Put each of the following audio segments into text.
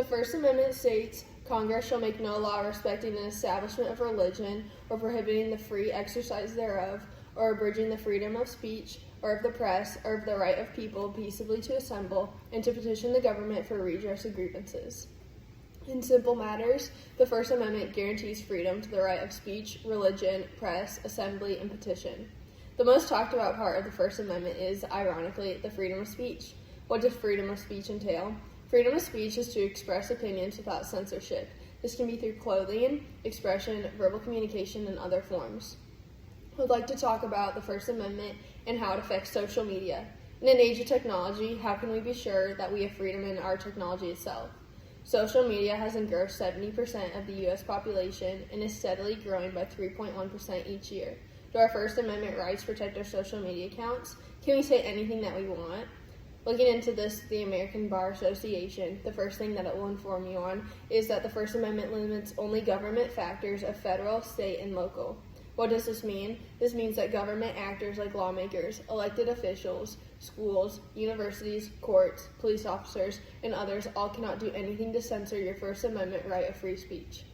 The First Amendment states, Congress shall make no law respecting an establishment of religion, or prohibiting the free exercise thereof, or abridging the freedom of speech, or of the press, or of the right of people peaceably to assemble, and to petition the government for redress of grievances. In simple matters, the First Amendment guarantees freedom to the right of speech, religion, press, assembly, and petition. The most talked about part of the First Amendment is, ironically, the freedom of speech. What does freedom of speech entail? Freedom of speech is to express opinions without censorship. This can be through clothing, expression, verbal communication, and other forms. I would like to talk about the First Amendment and how it affects social media. In an age of technology, how can we be sure that we have freedom in our technology itself? Social media has engrossed 70% of the U.S. population and is steadily growing by 3.1% each year. Do our First Amendment rights protect our social media accounts? Can we say anything that we want? Looking into this, the American Bar Association, the first thing that it will inform you on is that the First Amendment limits only government factors of federal, state, and local. What does this mean? This means that government actors like lawmakers, elected officials, schools, universities, courts, police officers, and others all cannot do anything to censor your First Amendment right of free speech.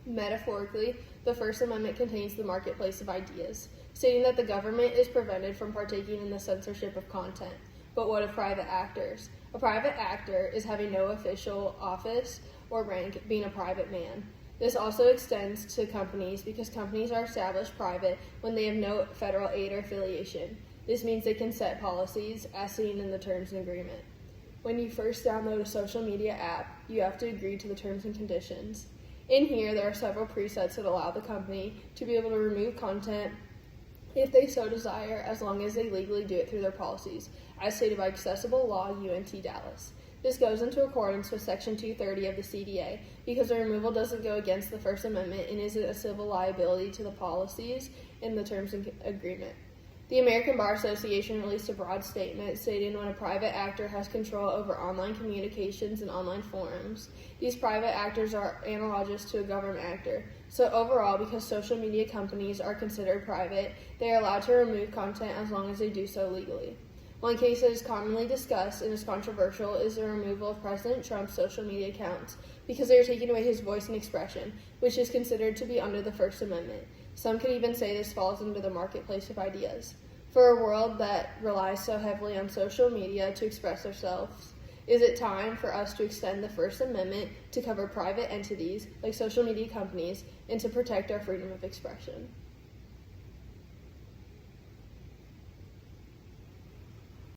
Metaphorically, the First Amendment contains the marketplace of ideas, stating that the government is prevented from partaking in the censorship of content. But what of private actors? A private actor is having no official office or rank, being a private man. This also extends to companies because companies are established private when they have no federal aid or affiliation. This means they can set policies as seen in the terms and agreement. When you first download a social media app, you have to agree to the terms and conditions. In here, there are several presets that allow the company to be able to remove content if they so desire, as long as they legally do it through their policies, as stated by Accessible Law UNT Dallas. This goes into accordance with Section 230 of the CDA because the removal doesn't go against the First Amendment and isn't a civil liability to the policies in the terms and agreement. The American Bar Association released a broad statement stating when a private actor has control over online communications and online forums, these private actors are analogous to a government actor. So overall, because social media companies are considered private, they are allowed to remove content as long as they do so legally. One case that is commonly discussed and is controversial is the removal of President Trump's social media accounts because they are taking away his voice and expression, which is considered to be under the First Amendment. Some could even say this falls under the marketplace of ideas. For a world that relies so heavily on social media to express ourselves, is it time for us to extend the First Amendment to cover private entities like social media companies and to protect our freedom of expression?